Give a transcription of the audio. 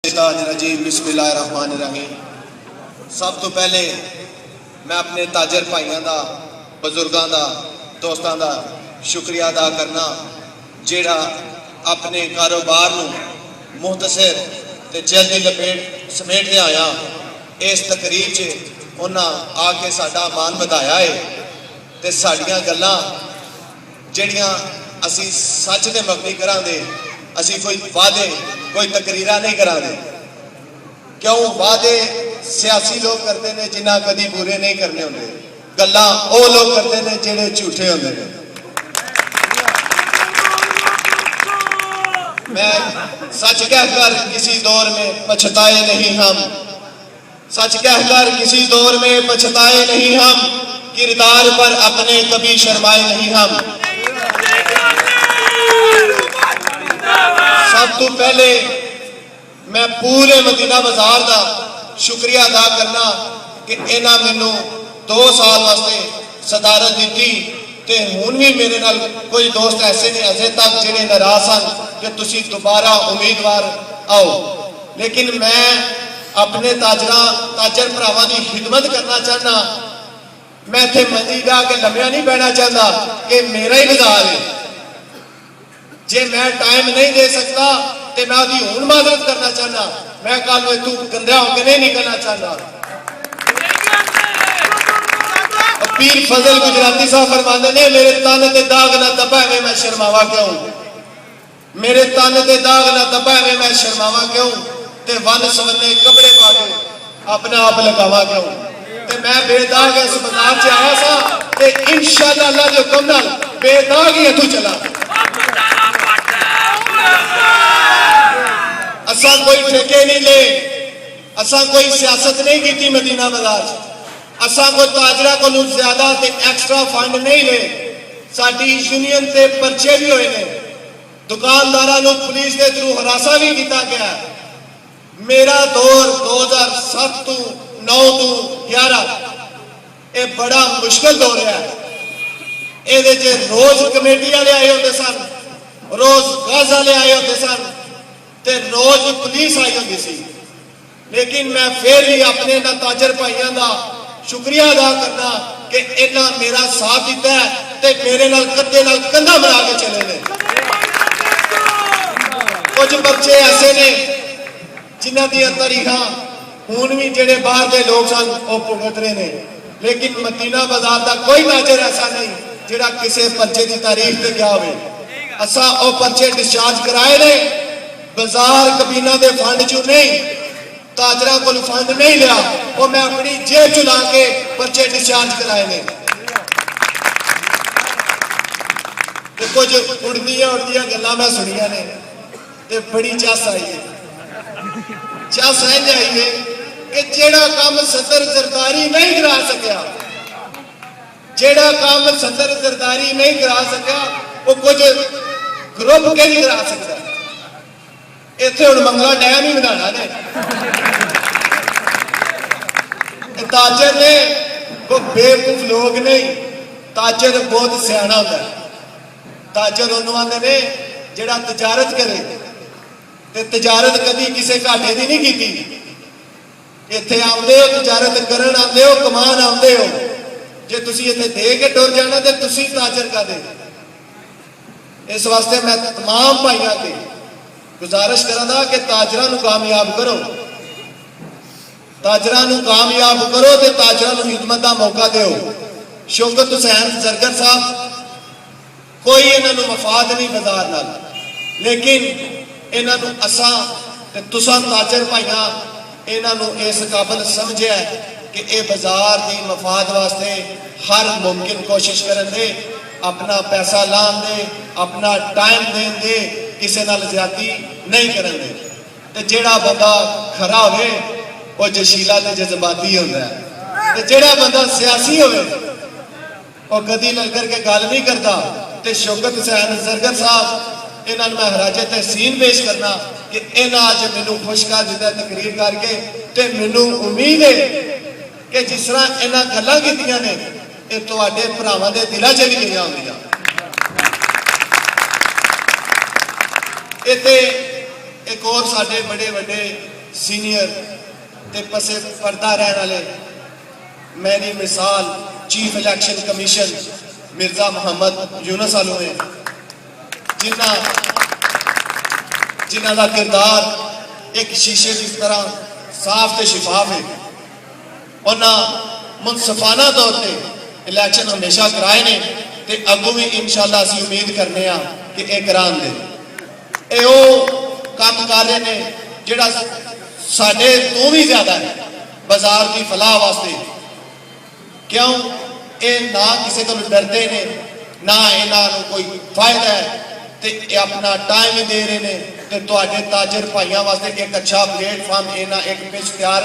बिस्मिल्लाहिर्रहमानिर्रहीम। सब तो पहले मैं अपने ताजर भाइयों का, बजुर्गों का, दोस्तों का शुक्रिया अदा करना जेड़ा अपने कारोबार को मुख्तसर ते जल्दी लपेट समेट दे आया इस तकरीर च उन्हें आके साडा मान बढ़ाया है ते साडियां गल्लां जेड़ियां असी सच दे मबनी करांगे, असी कोई वादे कोई तकरीरा नहीं करांगे। क्यों वादे सियासी लोग करते हैं जिन्हें कभी पूरे नहीं करने होंगे, गल्लां वो लोग करते हैं जिहड़े झूठे होंगे ने। मैं सच कहकर किसी दौर में पछताए नहीं हम, सच कहकर किसी दौर में पछताए नहीं हम, किरदार पर अपने कभी शर्माए नहीं हम। सब तो पहले मैं पूरे मदीना बाजार का शुक्रिया अदा करना कि इन्हां मैनू 2 साल वास्ते सदारत दी ते हुण भी मेरे नाल कोई दोस्त ऐसे ने अजे तक जिहड़े नाराज सन कि तुसी दोबारा उम्मीदवार आओ। लेकिन मैं अपने ताजर भरावां दी खिदमत करना चाहना। मैं इत्थे मंजी दा के लम्या नहीं बैठना चाहता कि मेरा ही बाजार है। जे मैं टाइम नहीं दे सकता तो मैं उसकी हुण माजरत करना चाहना। मैं कल तू गंदा होकर नहीं निकलना चाहता। पीर फजल गुजराती साहब फरमाते ने मेरे तन ते दाग ना दबावे मैं शर्मावा क्यों, मेरे तन ते दाग ना दबावे मैं शर्मावा क्यों, ते वन सवन्ने कपड़े पा के अपना आप लगावा क्यों। ते मैं बेदाग इस बाजार च आया सा ते इंशाअल्लाह अल्लाह दे हुक्म नाल बेदाग ही इथों चला। असा कोई ठेके नहीं ले, असा कोई सियासत नहीं की मदीना बाजार, असा कोई ताजरा को ज्यादा ते एक्स्ट्रा फंड नहीं ले। साडी यूनियन ते परचे भी होए ने, दुकानदारां नूं पुलिस के थ्रू हरासा भी किया गया। मेरा दौर 2007 तो 9 तो 11 ये बड़ा मुश्किल दौर है। ये रोज कमेटी वाले आए होते सन, रोज गज वाले आए होते सन ते रोज पुलिस आई होती सी। लेकिन मैं फिर भी अपने ना ताजर भाइयों का शुक्रिया अदा करना कि इन्हां मेरा साथ दिता है ते मेरे नाल कंधे नाल कंधा मिला के चले ने। कुछ बच्चे ऐसे ने जिन्हां दी तारीखां हुण भी जेड़े बाहर के लोग सन वो भुगत रहे ने। लेकिन मदीना बाजार का कोई ताजर ऐसा नहीं जिहड़ा किसी पर्चे की तारीख ते गया होवे। असा वो पर्चे डिस्चार्ज कराए ने, बाजार कबीना के फंड चो नहीं, ताजरा को फंड नहीं लिया, वो मैं अपनी जेब चु ला के पर्चे डिस्चार्ज कराए ने। कुछ उड़दियां उड़दियां गल्लां मैं सुनिया ने ते बड़ी चस आई है। चस इंज आई है कि जेड़ा काम सदर सरदारी नहीं करा सकिया, जेड़ा काम सदर सरदारी नहीं करा सकिया वो कुछ ग्रुप के नहीं करा सकता। इत्थे हुण मंगला डैम ही बनाना ने। ताजर ने कोई बेवकूफ लोग नहीं, ताजर बहुत सियाना होता है। ताजर उन्होंने आंदे ने जेड़ा तजारत करे ते तजारत कभी किसी घाटे की नहीं की। इत्थे आउंदे हो तजारत करन आउंदे हो, कमान आउंदे हो। जे तुसी इत्थे दे के टुर जाना ते तुसी ताजर का दे। इस वास्ते मैं तमाम भाइयों की गुजारिश करांगा कि ताजरां नूं कामयाब करो, ताजरां नूं कामयाब करो ते ताजरां नूं खिदमत का मौका दो। शौकत हुसैन जरगर साहब कोई इन्हां नूं मफाद नहीं बाजार नाल, लेकिन इन्हां नूं असां ते तुसां ताजर भाइयां इन्हां नूं इस काबिल समझिआ कि ये बाजार की मफाद वास्ते हर मुमकिन कोशिश करन दे, अपना पैसा लान दे, अपना टाइम देन दे, किसी नाल ज्यादती नहीं करन दे। ते जेड़ा बंदा खरा होवे वो जशीला ते जज्बाती होंदा है, ते जेड़ा बंदा सियासी होवे वो कदी ललकर के गल नहीं करता। ते शौकत हुसैन जरगर साहब इन्हां नूं मैं हराजे तहसीन पेश करना कि इन्हां अज मैनूं खुश कर दिता तकरीर करके। ते मैनूं उम्मीद है कि जिस तरह इन्हां गल्लां कीतियां ने ये तुहाडे भरावां दे दिलां च भी गईयां होंदियां। इत्थे एक और साडे बड़े बड़े सीनियर ते पसे पर्दा रहने वाले मेरी मिसाल chief election commission Mirza Mohammad Yunus आलू है जिन्हां दा किरदार एक शीशे की तरह साफ ते शिफाफ है। उन्हें मुनसफाना तौर पर इलैक्शन हमेशा कराए ने ते अगों भी इंशाअल्लाह असीं उम्मीद करने कि ये करान दे। ये काम कर रहे हैं जिहड़ा साडे तो भी ज्यादा है बाजार की फलाह वास्ते। क्यों ये ना किसी को डरते ने ना इन्हों कोई फायदा है तो ये अपना टाइम ही दे रहे हैं। तो तुहाडे ताजर भाइयों वास्ते एक अच्छा प्लेटफार्म इन्हां एक पिच तैयार